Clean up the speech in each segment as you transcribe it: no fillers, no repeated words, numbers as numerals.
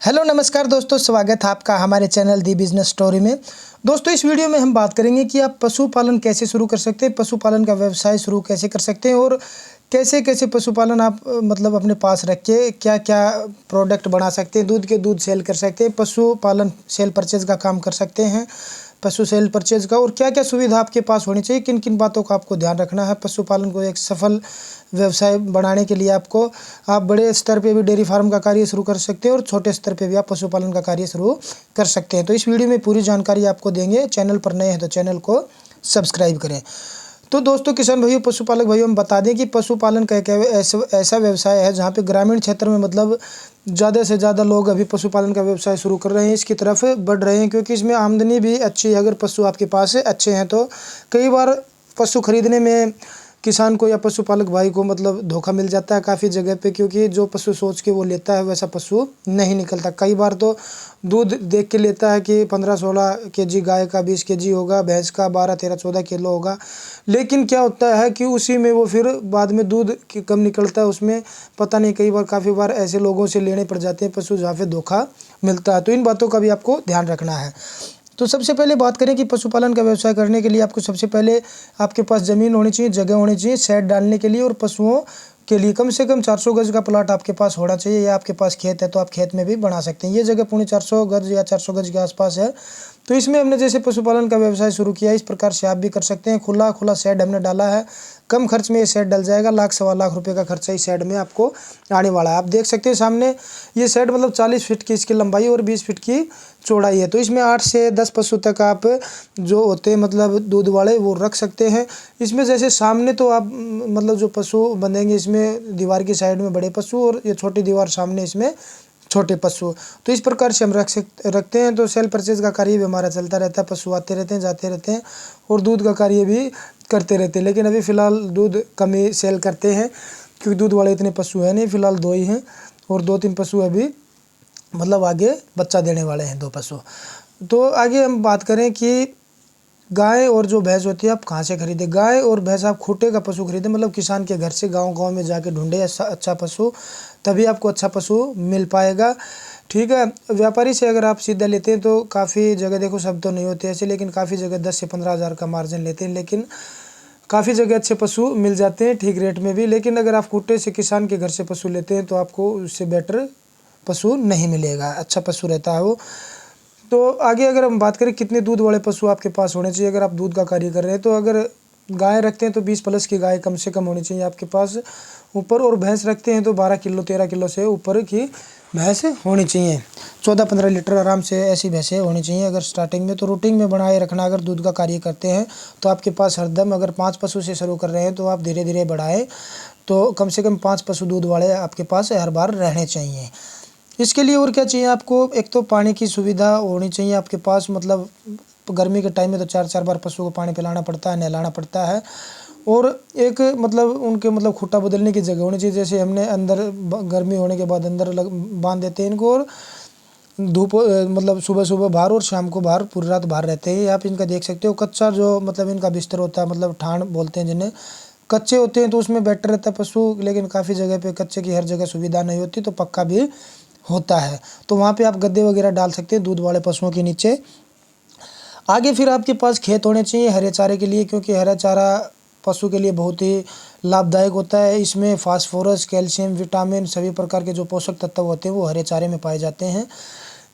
Hello नमस्कार दोस्तों, स्वागत है आपका हमारे चैनल दी बिज़नेस स्टोरी में। दोस्तों, इस वीडियो में हम बात करेंगे कि आप पशुपालन कैसे शुरू कर सकते हैं, पशुपालन का व्यवसाय शुरू कैसे कर सकते हैं और कैसे कैसे पशुपालन आप मतलब अपने पास रख के क्या क्या प्रोडक्ट बना सकते हैं। दूध सेल कर सकते हैं, पशुपालन सेल परचेज का काम कर सकते हैं, पशु सेल परचेज का, और क्या क्या सुविधा आपके पास होनी चाहिए, किन किन बातों का आपको ध्यान रखना है। पशुपालन को एक सफल व्यवसाय बनाने के लिए आप बड़े स्तर पे भी डेयरी फार्म का कार्य शुरू कर सकते हैं और छोटे स्तर पे भी आप पशुपालन का कार्य शुरू कर सकते हैं। तो इस वीडियो में पूरी जानकारी आपको देंगे। चैनल पर नए हैं तो चैनल को सब्सक्राइब करें। तो दोस्तों, किसान भाइयों, पशुपालक भाइयों, हम बता दें कि पशुपालन का एक ऐसा व्यवसाय है जहाँ पे ग्रामीण क्षेत्र में मतलब ज़्यादा से ज़्यादा लोग अभी पशुपालन का व्यवसाय शुरू कर रहे हैं, इसकी तरफ बढ़ रहे हैं, क्योंकि इसमें आमदनी भी अच्छी है। अगर पशु आपके पास अच्छे हैं तो कई बार पशु खरीदने में किसान को या पशुपालक भाई को मतलब धोखा मिल जाता है काफ़ी जगह पे, क्योंकि जो पशु सोच के वो लेता है वैसा पशु नहीं निकलता। कई बार तो दूध देख के लेता है कि 15-16 केजी गाय का, 20 केजी होगा, भैंस का 12-13-14 किलो होगा, लेकिन क्या होता है कि उसी में वो फिर बाद में दूध कम निकलता है, उसमें पता नहीं। कई बार काफ़ी बार ऐसे लोगों से लेने पड़ जाते हैं पशु जहाँ पे धोखा मिलता है। तो इन बातों का भी आपको ध्यान रखना है। तो सबसे पहले बात करें कि पशुपालन का व्यवसाय करने के लिए आपको सबसे पहले आपके पास ज़मीन होनी चाहिए, जगह होनी चाहिए शेड डालने के लिए, और पशुओं के लिए कम से कम 400 गज का प्लाट आपके पास होना चाहिए। या आपके पास खेत है तो आप खेत में भी बना सकते हैं। ये जगह पौने 400 गज या 400 गज के आसपास है। तो इसमें हमने जैसे पशुपालन का व्यवसाय शुरू किया, इस प्रकार से आप भी कर सकते हैं। खुला शेड हमने डाला है, कम खर्च में ये शेड डल जाएगा। 1-1.25 लाख रुपए का खर्चा इस शेड में आपको आने वाला है। आप देख सकते हैं सामने ये शेड मतलब 40 फीट की इसकी लंबाई और 20 फीट की चौड़ाई है। तो इसमें 8 से 10 पशु तक आप जो होते हैं मतलब दूध वाले वो रख सकते हैं। इसमें जैसे सामने तो आप मतलब जो पशु बंधेंगे, इसमें दीवार की साइड में बड़े पशु और ये छोटी दीवार सामने इसमें छोटे पशु। तो इस प्रकार से हम रखते हैं। तो सेल परचेज का कार्य भी हमारा चलता रहता है। पशु आते रहते हैं, जाते रहते हैं, और दूध का कार्य भी करते रहते हैं। लेकिन अभी फ़िलहाल दूध कम ही सेल करते हैं, क्योंकि दूध वाले इतने पशु हैं नहीं, फ़िलहाल 2 ही हैं, और 2-3 पशु अभी मतलब आगे बच्चा देने वाले हैं, 2 पशु। तो आगे हम बात करें कि गाय और जो भैंस होती है आप कहाँ से खरीदें। गाय और भैंस आप खूंटे का पशु खरीदें, मतलब किसान के घर से गांव-गांव में जाके ढूंढे अच्छा पशु, तभी आपको अच्छा पशु मिल पाएगा। ठीक है। व्यापारी से अगर आप सीधा लेते हैं तो काफ़ी जगह, देखो सब तो नहीं होते ऐसे, लेकिन काफ़ी जगह 10 से 15 हज़ार का मार्जिन लेते हैं, लेकिन काफ़ी जगह अच्छे पशु मिल जाते हैं ठीक रेट में भी। लेकिन अगर आप खूंटे से किसान के घर से पशु लेते हैं तो आपको उससे बेटर पशु नहीं मिलेगा, अच्छा पशु रहता है वो। तो आगे अगर हम बात करें कितने दूध वाले पशु आपके पास होने चाहिए अगर आप दूध का कार्य कर रहे हैं, तो अगर गाय रखते हैं तो 20 प्लस की गाय कम से कम होनी चाहिए आपके पास ऊपर, और भैंस रखते हैं तो 12 किलो 13 किलो से ऊपर की भैंस होनी चाहिए। 14-15 लीटर आराम से ऐसी भैंसें होनी चाहिए अगर स्टार्टिंग में। तो रूटीन में बनाए रखना। अगर दूध का कार्य करते हैं तो आपके पास हरदम, अगर 5 पशु से शुरू कर रहे हैं तो आप धीरे धीरे बढ़ाएं, तो कम से कम 5 पशु दूध वाले आपके पास हर बार रहने चाहिए। इसके लिए और क्या चाहिए आपको, एक तो पानी की सुविधा होनी चाहिए आपके पास। मतलब गर्मी के टाइम में तो 4-4 बार पशु को पानी पिलाना पड़ता है, नहलाना पड़ता है, और एक मतलब उनके मतलब खूंटा बदलने की जगह होनी चाहिए। जैसे हमने अंदर गर्मी होने के बाद अंदर बांध देते हैं इनको, और धूप मतलब सुबह सुबह बाहर और शाम को बाहर, पूरी रात बाहर रहते हैं। आप इनका देख सकते हो कच्चा जो मतलब इनका बिस्तर होता है, मतलब ठाण बोलते हैं जिन्हें, कच्चे होते हैं तो उसमें बेटर रहता है पशु। लेकिन काफ़ी जगह पे कच्चे की हर जगह सुविधा नहीं होती, तो पक्का भी होता है, तो वहाँ पे आप गद्दे वगैरह डाल सकते हैं दूध वाले पशुओं के नीचे। आगे फिर आपके पास खेत होने चाहिए हरे चारे के लिए, क्योंकि हरा चारा पशु के लिए बहुत ही लाभदायक होता है। इसमें फास्फोरस, कैल्शियम, विटामिन, सभी प्रकार के जो पोषक तत्व होते हैं वो हरे चारे में पाए जाते हैं।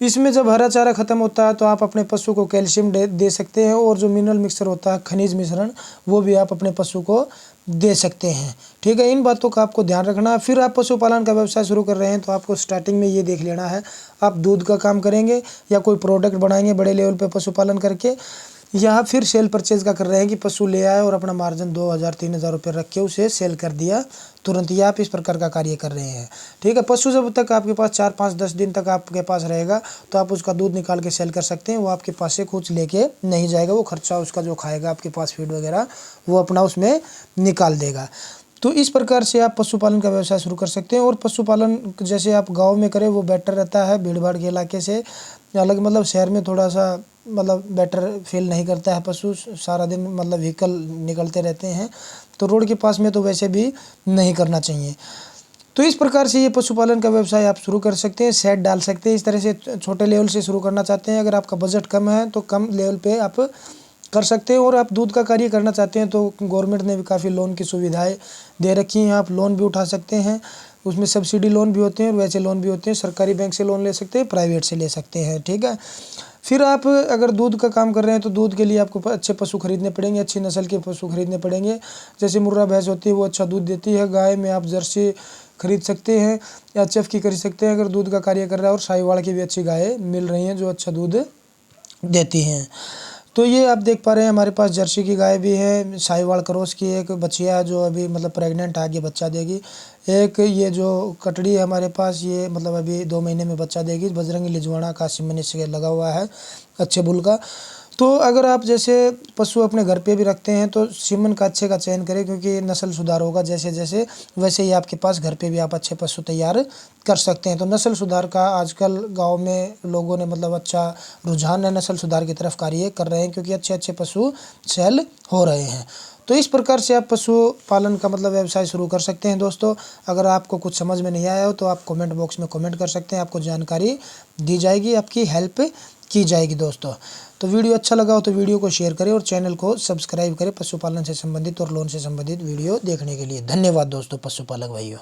इसमें जब हरा चारा खत्म होता है तो आप अपने पशु को कैल्शियम दे सकते हैं, और जो मिनरल मिक्सर होता है, खनिज मिश्रण, वो भी आप अपने पशु को दे सकते हैं। ठीक है, इन बातों का आपको ध्यान रखना है। फिर आप पशुपालन का व्यवसाय शुरू कर रहे हैं तो आपको स्टार्टिंग में ये देख लेना है, आप दूध का काम करेंगे या कोई प्रोडक्ट बनाएंगे बड़े लेवल पे पशुपालन करके, या फिर सेल परचेज का कर रहे हैं कि पशु ले आए और अपना मार्जिन 2,000-3,000 रुपये रख के उसे सेल कर दिया तुरंत, ही आप इस प्रकार का कार्य कर रहे हैं। ठीक है। पशु जब तक आपके पास 4-5-10 दिन तक आपके पास रहेगा तो आप उसका दूध निकाल के सेल कर सकते हैं। वो आपके पास से कुछ लेके नहीं जाएगा, वो खर्चा उसका जो खाएगा आपके पास फीड वगैरह वो अपना उसमें निकाल देगा। तो इस प्रकार से आप पशुपालन का व्यवसाय शुरू कर सकते हैं। और पशुपालन जैसे आप गांव में करें वो बेटर रहता है, भीड़ भाड़ के इलाके से अलग। मतलब शहर में थोड़ा सा मतलब बेटर फील नहीं करता है पशु, सारा दिन मतलब व्हीकल निकलते रहते हैं, तो रोड के पास में तो वैसे भी नहीं करना चाहिए। तो इस प्रकार से ये पशुपालन का व्यवसाय आप शुरू कर सकते हैं, शेड डाल सकते हैं। इस तरह से छोटे लेवल से शुरू करना चाहते हैं, अगर आपका बजट कम है तो कम लेवल पे आप कर सकते हैं। और आप दूध का कार्य करना चाहते हैं तो गवर्नमेंट ने भी काफ़ी लोन की सुविधाएं दे रखी हैं, आप लोन भी उठा सकते हैं। उसमें सब्सिडी लोन भी होते हैं और वैसे लोन भी होते हैं, सरकारी बैंक से लोन ले सकते हैं, प्राइवेट से ले सकते हैं, ठीक है। फिर आप अगर दूध का काम कर रहे हैं तो दूध के लिए आपको अच्छे पशु खरीदने पड़ेंगे, अच्छी नस्ल के पशु खरीदने पड़ेंगे। जैसे मुर्रा भैंस होती है वो अच्छा दूध देती है। गाय में आप जर्सी खरीद सकते हैं या एचएफ की खरीद सकते हैं अगर दूध का कार्य कर रहा है। और साहिवाल की भी अच्छी गायें मिल रही हैं जो अच्छा दूध देती हैं। तो ये आप देख पा रहे हैं हमारे पास जर्सी की गाय भी है, साहिवाल क्रॉस की एक बछिया है जो अभी मतलब प्रेग्नेंट आगे बच्चा देगी। एक ये जो कटड़ी है हमारे पास, ये मतलब अभी 2 महीने में बच्चा देगी। बजरंगी लिजवाना का सीमन से लगा हुआ है, अच्छे बुल का। तो अगर आप जैसे पशु अपने घर पे भी रखते हैं तो सीमन का अच्छे का चयन करें, क्योंकि नस्ल सुधार होगा जैसे जैसे, वैसे ही आपके पास घर पे भी आप अच्छे पशु तैयार कर सकते हैं। तो नस्ल सुधार का आजकल गांव में लोगों ने मतलब अच्छा रुझान है, नस्ल सुधार की तरफ कार्य कर रहे हैं, क्योंकि अच्छे अच्छे पशु सेल हो रहे हैं। तो इस प्रकार से आप पशुपालन का मतलब व्यवसाय शुरू कर सकते हैं दोस्तों। अगर आपको कुछ समझ में नहीं आया हो तो आप कमेंट बॉक्स में कमेंट कर सकते हैं, आपको जानकारी दी जाएगी, आपकी हेल्प की जाएगी दोस्तों। तो वीडियो अच्छा लगा हो तो वीडियो को शेयर करें और चैनल को सब्सक्राइब करें पशुपालन से संबंधित और लोन से संबंधित वीडियो देखने के लिए। धन्यवाद दोस्तों पशुपालक भाइयों।